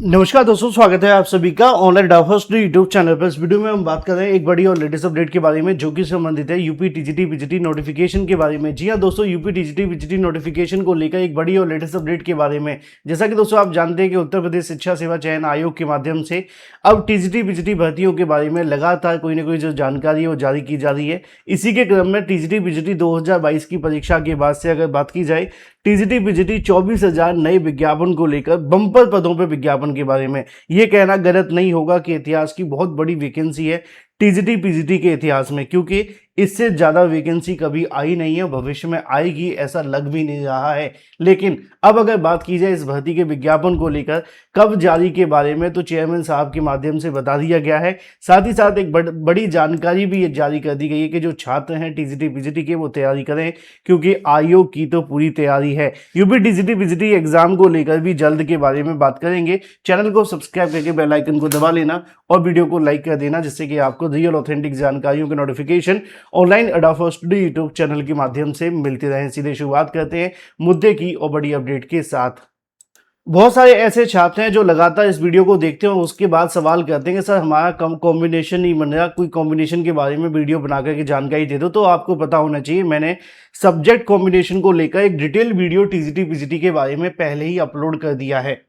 नमस्कार दोस्तों, स्वागत है आप सभी का ऑनलाइन डाउटफर्स्ट यूट्यूब चैनल पर। इस वीडियो में हम बात कर रहे हैं एक बड़ी और लेटेस्ट अपडेट के बारे में, जो कि संबंधित है यूपी टीजीटी पीजीटी नोटिफिकेशन के बारे में। जी हां दोस्तों, यूपी टीजीटी पीजीटी नोटिफिकेशन को लेकर एक बड़ी और लेटेस्ट अपडेट के बारे में। जैसा कि दोस्तों आप जानते हैं कि उत्तर प्रदेश शिक्षा सेवा चयन आयोग के माध्यम से अब टीजीटी पीजीटी भर्तियों के बारे में लगातार कोई ना कोई जो जानकारी है वो जारी की जा रही है। इसी के क्रम में टीजीटी पीजीटी 2022 की परीक्षा के बाद से अगर बात की जाए, टीजीटी पीजीटी 24,000 नए विज्ञापन को लेकर बम्पर पदों पर विज्ञापन के बारे में। ये कहना गलत नहीं होगा कि इतिहास की बहुत बड़ी वैकेंसी है टीजीटी पीजीटी के इतिहास में, क्योंकि इससे ज़्यादा वैकेंसी कभी आई नहीं है, भविष्य में आएगी ऐसा लग भी नहीं रहा है। लेकिन अब अगर बात की जाए इस भर्ती के विज्ञापन को लेकर कब जारी के बारे में, तो चेयरमैन साहब के माध्यम से बता दिया गया है। साथ ही साथ एक बड़ी जानकारी भी जारी कर दी गई है कि जो छात्र हैं टीजीटी पीजीटी के वो तैयारी करें, क्योंकि आयोग की तो पूरी तैयारी है। यूपी टीजीटी पीजीटी एग्जाम को लेकर भी जल्द के बारे में बात करेंगे। चैनल को सब्सक्राइब करके बेल आइकन को दबा लेना और वीडियो को लाइक कर देना, जिससे कि आपको रियल ऑथेंटिक जानकारियों के नोटिफिकेशन ऑनलाइन अडाफर्स्ट स्टडी यूट्यूब चैनल के माध्यम से मिलते रहें। सीधे शुरुआत करते हैं मुद्दे की और बड़ी अपडेट के साथ। बहुत सारे ऐसे छात्र हैं जो लगातार इस वीडियो को देखते हैं और उसके बाद सवाल करते हैं कि सर हमारा कॉम्बिनेशन नहीं बन रहा, कोई कॉम्बिनेशन के बारे में वीडियो बना करके जानकारी दे दो। तो आपको पता होना चाहिए, मैंने सब्जेक्ट कॉम्बिनेशन को लेकर एक डिटेल वीडियो टीजीटी पीजीटी के बारे में पहले ही अपलोड कर दिया है।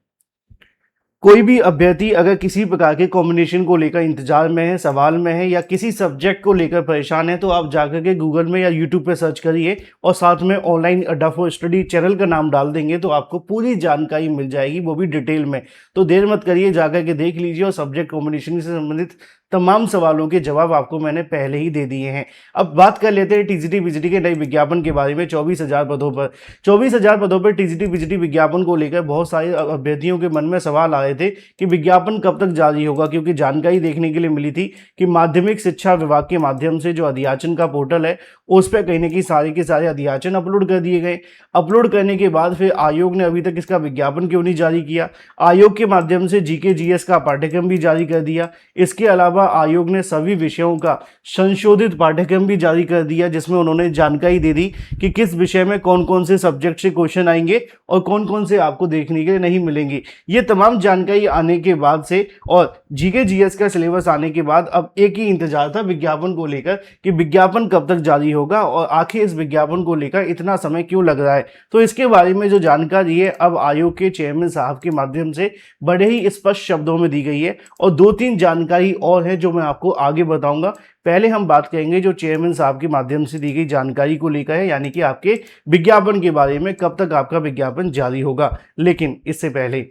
कोई भी अभ्यर्थी अगर किसी प्रकार के कॉम्बिनेशन को लेकर इंतजार में है, सवाल में है, या किसी सब्जेक्ट को लेकर परेशान है, तो आप जाकर के गूगल में या यूट्यूब पे सर्च करिए और साथ में ऑनलाइन अड्डा फॉर स्टडी चैनल का नाम डाल देंगे तो आपको पूरी जानकारी मिल जाएगी, वो भी डिटेल में। तो देर मत करिए, जाकर के देख लीजिए। और सब्जेक्ट कॉम्बिनेशन से संबंधित तमाम सवालों के जवाब आपको मैंने पहले ही दे दिए हैं। अब बात कर लेते हैं टीजीटी पीजीटी के नए विज्ञापन के बारे में। 24,000 पदों पर 24,000 पदों पर टीजीटी पीजीटी विज्ञापन को लेकर बहुत सारे अभ्यर्थियों के मन में सवाल आ रहे थे कि विज्ञापन कब तक जारी होगा, क्योंकि जानकारी देखने के लिए मिली थी कि माध्यमिक शिक्षा विभाग के माध्यम से जो अध्याचन का पोर्टल है उस पर कहीं ना कहीं सारे के सारे अध्याचन अपलोड कर दिए गए। अपलोड करने के बाद फिर आयोग ने अभी तक इसका विज्ञापन क्यों नहीं जारी किया। आयोग के माध्यम से जीके जीएस का पाठ्यक्रम भी जारी कर दिया। इसके अलावा आयोग ने सभी विषयों का संशोधित पाठ्यक्रम भी जारी कर दिया, जिसमें उन्होंने जानकारी दे दी कि किस विषय में कौन कौन से सब्जेक्ट से क्वेश्चन आएंगे और कौन कौन से आपको देखने के लिए नहीं मिलेंगे। ये तमाम जानकारी आने के बाद से और जीके जीएस का सिलेबस आने के बाद अब एक ही इंतजार था विज्ञापन को लेकर कि विज्ञापन कब तक जारी होगा और आखिर इस विज्ञापन को लेकर इतना समय क्यों लग रहा है। तो इसके बारे में जो जानकारी है अब आयोग के चेयरमैन साहब के माध्यम से बड़े ही स्पष्ट शब्दों में दी गई है, और 2-3 जानकारी और है जो मैं आपको आगे बताऊंगा। पहले हम बात करेंगे जो चेयरमैन साहब के माध्यम से दी गई जानकारी को लेकर है, यानी कि आपके विज्ञापन के बारे में, कब तक आपका विज्ञापन जारी होगा। लेकिन इससे पहले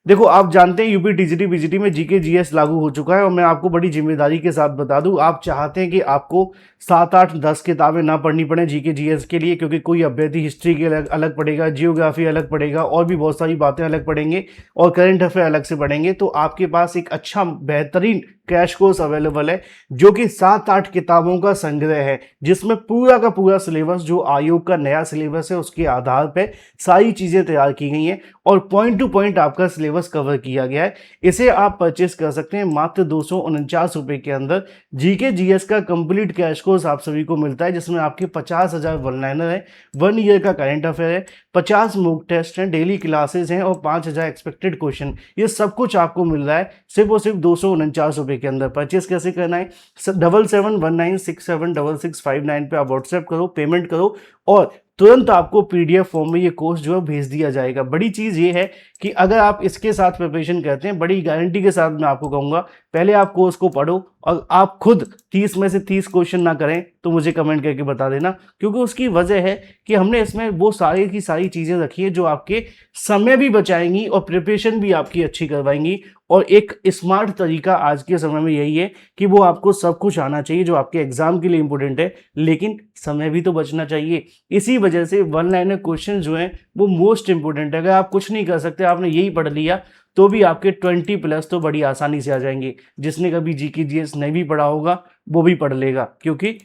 देखो, आप जानते हैं यूपी टीजीटी पीजीटी में जीके जीएस लागू हो चुका है, और मैं आपको बड़ी जिम्मेदारी के साथ बता दूं, आप चाहते हैं कि आपको 7, 8, 10 किताबें ना पढ़नी पड़े जीके जीएस के लिए, क्योंकि कोई अभ्यर्थी हिस्ट्री के अलग पढ़ेगा, जियोग्राफी अलग पढ़ेगा, और भी बहुत सारी बातें अलग पढ़ेंगे, और करंट अफेयर अलग से पढ़ेंगे। तो आपके पास एक अच्छा बेहतरीन क्रैश कोर्स अवेलेबल है, जो कि 7-8 किताबों का संग्रह है, जिसमें पूरा का पूरा सिलेबस जो आयोग का नया सिलेबस है उसके आधार पर सारी चीज़ें तैयार की गई हैं और पॉइंट टू पॉइंट आपका सिलेबस कवर किया गया है। इसे आप परचेस कर सकते हैं मात्र 249 रुपये के अंदर। जीके जीएस का कंप्लीट क्रैश कोर्स आप सभी को मिलता है, जिसमें आपके 50,000 वन लाइनर है, 1 ईयर का करंट अफेयर है, 50 मॉक टेस्ट हैं, डेली क्लासेस हैं और 5,000 एक्सपेक्टेड क्वेश्चन। ये सब कुछ आपको मिल रहा है सिर्फ और सिर्फ 249 रुपये के अंदर। परचेस कैसे करना है? 7719676659 पे आप व्हाट्सएप करो, पेमेंट करो और तुरंत आपको पीडीएफ फॉर्म में ये कोर्स जो है भेज दिया जाएगा। बड़ी चीज़ ये है कि अगर आप इसके साथ प्रिपरेशन करते हैं, बड़ी गारंटी के साथ मैं आपको कहूँगा, पहले आप कोर्स को पढ़ो और आप खुद 30 में से 30 क्वेश्चन ना करें तो मुझे कमेंट करके बता देना, क्योंकि उसकी वजह है कि हमने इसमें वो सारी की सारी चीज़ें रखी है जो आपके समय भी बचाएंगी और प्रिपरेशन भी आपकी अच्छी करवाएंगी। और एक स्मार्ट तरीका आज के समय में यही है कि वो आपको सब कुछ आना चाहिए जो आपके एग्जाम के लिए इंपॉर्टेंट है, लेकिन समय भी तो बचना चाहिए। इसी वजह से वन लाइनर क्वेश्चन जो हैं वो मोस्ट इंपॉर्टेंट है। अगर आप कुछ नहीं कर सकते, आपने यही पढ़ लिया, तो भी आपके 20+ तो बड़ी आसानी से आ जाएंगे। जिसने कभी जीके जीएस नहीं भी पढ़ा होगा वो भी पढ़ लेगा, क्योंकि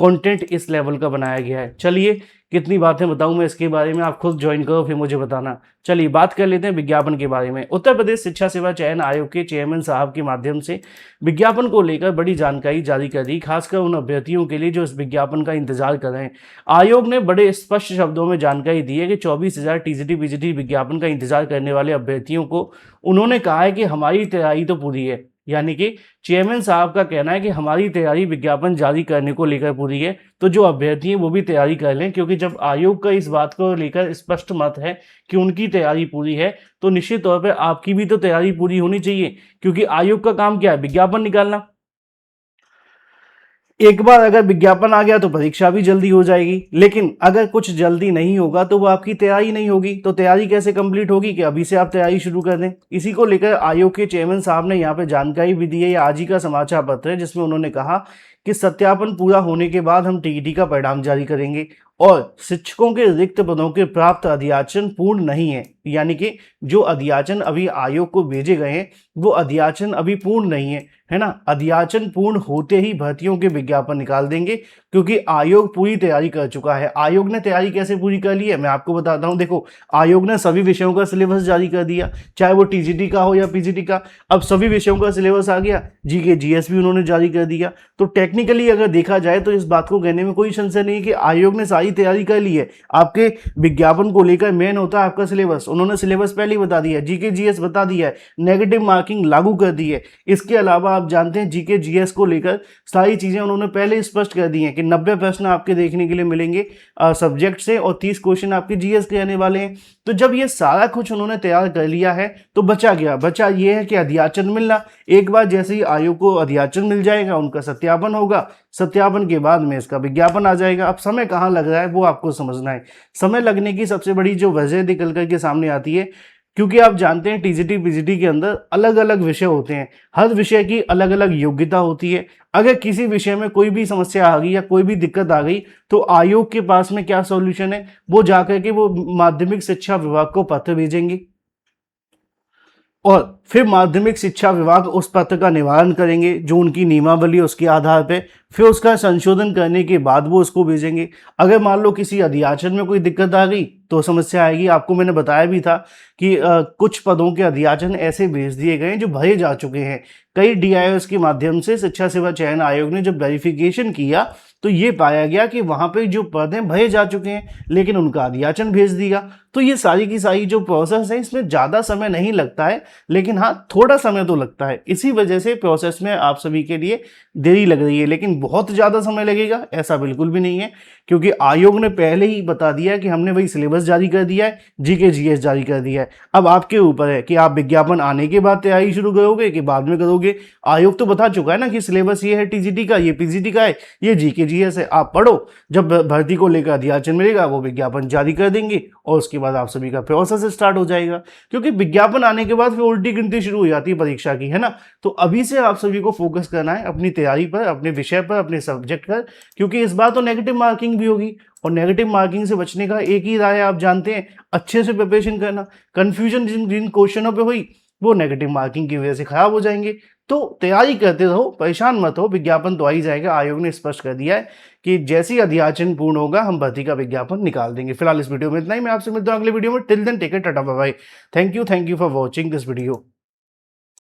कंटेंट इस लेवल का बनाया गया है। चलिए कितनी बातें बताऊं मैं इसके बारे में, आप खुद ज्वाइन करो फिर मुझे बताना। चलिए बात कर लेते हैं विज्ञापन के बारे में। उत्तर प्रदेश शिक्षा सेवा चयन आयोग के चेयरमैन साहब के माध्यम से विज्ञापन को लेकर बड़ी जानकारी जारी कर दी, खासकर उन अभ्यर्थियों के लिए जो इस विज्ञापन का इंतजार कर रहे हैं। आयोग ने बड़े स्पष्ट शब्दों में जानकारी दी है कि 24,000 टीजीटी पीजीटी विज्ञापन का इंतजार करने वाले अभ्यर्थियों को उन्होंने कहा है कि हमारी तैयारी तो पूरी है। यानी कि चेयरमैन साहब का कहना है कि हमारी तैयारी विज्ञापन जारी करने को लेकर पूरी है, तो जो अभ्यर्थी हैं वो भी तैयारी कर लें, क्योंकि जब आयोग का इस बात को लेकर स्पष्ट मत है कि उनकी तैयारी पूरी है, तो निश्चित तौर पर आपकी भी तो तैयारी पूरी होनी चाहिए, क्योंकि आयोग का काम क्या है? विज्ञापन निकालना। एक बार अगर विज्ञापन आ गया तो परीक्षा भी जल्दी हो जाएगी, लेकिन अगर कुछ जल्दी नहीं होगा तो वो आपकी तैयारी नहीं होगी। तो तैयारी कैसे कंप्लीट होगी कि अभी से आप तैयारी शुरू कर दें। इसी को लेकर आयोग के चेयरमैन साहब ने यहाँ पे जानकारी भी दी है। ये आज ही का समाचार पत्र है जिसमें उन्होंने कहा कि सत्यापन पूरा होने के बाद हम टीईटी का परिणाम जारी करेंगे और शिक्षकों के रिक्त पदों के प्राप्त अध्याचन पूर्ण नहीं है। यानी कि जो अध्याचन अभी आयोग को भेजे गए हैं वो अध्याचन अभी पूर्ण नहीं है ना। अध्याचन पूर्ण होते ही भर्तियों के विज्ञापन निकाल देंगे, क्योंकि आयोग पूरी तैयारी कर चुका है। आयोग ने तैयारी कैसे पूरी कर ली है मैं आपको बताता हूं। देखो, आयोग ने सभी विषयों का सिलेबस जारी कर दिया, चाहे वो टीजीटी का हो या पीजीटी का। अब सभी विषयों का सिलेबस आ गया, जीके जीएस भी उन्होंने जारी कर दिया। तो टेक्निकली अगर देखा जाए तो इस बात को कहने में कोई संशय नहीं है कि आयोग ने सारी तैयारी कर ली है। आपके विज्ञापन को लेकर मेन होता है आपका सिलेबस। उन्होंने सिलेबस पहले ही बता दिया है, जीके जीएस बता दिया है, नेगेटिव मार्किंग लागू कर दी है। इसके अलावा आप जानते हैं जीके जीएस को लेकर सारी चीजें उन्होंने पहले स्पष्ट कर दी हैं कि 90 प्रश्न आपके देखने के लिए मिलेंगे सब्जेक्ट से और 30 क्वेश्चन आपके जीएस के आने वाले हैं। तो जब ये सारा कुछ उन्होंने तैयार कर लिया है तो बचा ये है कि अध्याचन मिलना। एक बार जैसे ही आयोग को अध्याचन मिल जाएगा, उनका सत्यापन होगा, सत्यापन के बाद में इसका विज्ञापन आ जाएगा। अब समय कहाँ लग रहा है वो आपको समझना है। समय लगने की सबसे बड़ी जो वजह निकल करके सामने आती है, क्योंकि आप जानते हैं टीजीटी पीजीटी के अंदर अलग अलग विषय होते हैं, हर विषय की अलग अलग योग्यता होती है। अगर किसी विषय में कोई भी समस्या आ गई या कोई भी दिक्कत आ गई तो आयोग के पास में क्या सॉल्यूशन है, वो जाकर के वो माध्यमिक शिक्षा विभाग को पत्र भेजेंगे और फिर माध्यमिक शिक्षा विभाग उस पत्र का निवारण करेंगे, जो उनकी नियमावली है उसके आधार पे। फिर उसका संशोधन करने के बाद वो उसको भेजेंगे। अगर मान लो किसी अध्याचन में कोई दिक्कत आ गई तो समस्या आएगी। आपको मैंने बताया भी था कि कुछ पदों के अध्याचन ऐसे भेज दिए गए जो भरे जा चुके हैं। कई डीआईओएस के माध्यम से शिक्षा सेवा चयन आयोग ने जब वेरिफिकेशन किया तो ये पाया गया कि वहां पे जो पद हैं भरे जा चुके हैं, लेकिन उनका अध्याचन भेज दिया। तो ये सारी की सारी जो प्रोसेस है इसमें ज़्यादा समय नहीं लगता है, लेकिन हाँ थोड़ा समय तो लगता है। इसी वजह से प्रोसेस में आप सभी के लिए देरी लग रही है, लेकिन बहुत ज़्यादा समय लगेगा ऐसा बिल्कुल भी नहीं है, क्योंकि आयोग ने पहले ही बता दिया कि हमने वही सिलेबस जारी कर दिया है, जीके जीएस जारी कर दिया है। अब आपके ऊपर है कि आप विज्ञापन आने के बाद तैयारी शुरू करोगे कि बाद में करोगे। आयोग तो बता चुका है ना कि सिलेबस ये है टीजीटी का, ये पीजीटी का है, ये जीके जीएस है। आप पढ़ो, जब भर्ती को लेकर अध्याचन मिलेगा वो विज्ञापन जारी कर देंगे और उसके बाद आप सभी का प्रोसेस स्टार्ट हो जाएगा। क्योंकि विज्ञापन आने के बाद फिर उल्टी गिनती शुरू हो जाती है परीक्षा की, है ना। तो अभी से आप सभी को फोकस करना है अपनी तैयारी पर, अपने विषय पर, अपने सब्जेक्ट पर, क्योंकि इस बार तो नेगेटिव मार्किंग भी होगी और नेगेटिव मार्किंग से बचने का एक ही राय आप जानते हैं, अच्छे से प्रिपरेशन करना। कंफ्यूजन जिन क्वेश्चनों पे हुई वो नेगेटिव मार्किंग की वजह से खराब हो जाएंगे। तो तैयारी करते रहो, परेशान मत हो, विज्ञापन तो आ ही जाएगा। आयोग ने स्पष्ट कर दिया है कि जैसे ही अध्याचन पूर्ण होगा हम भर्ती का विज्ञापन निकाल देंगे। फिलहाल इस वीडियो में इतना ही, मैं आपसे मिलता हूं अगले वीडियो में। टिल देन टेक केयर, टाटा bye bye. Thank you for watching this video.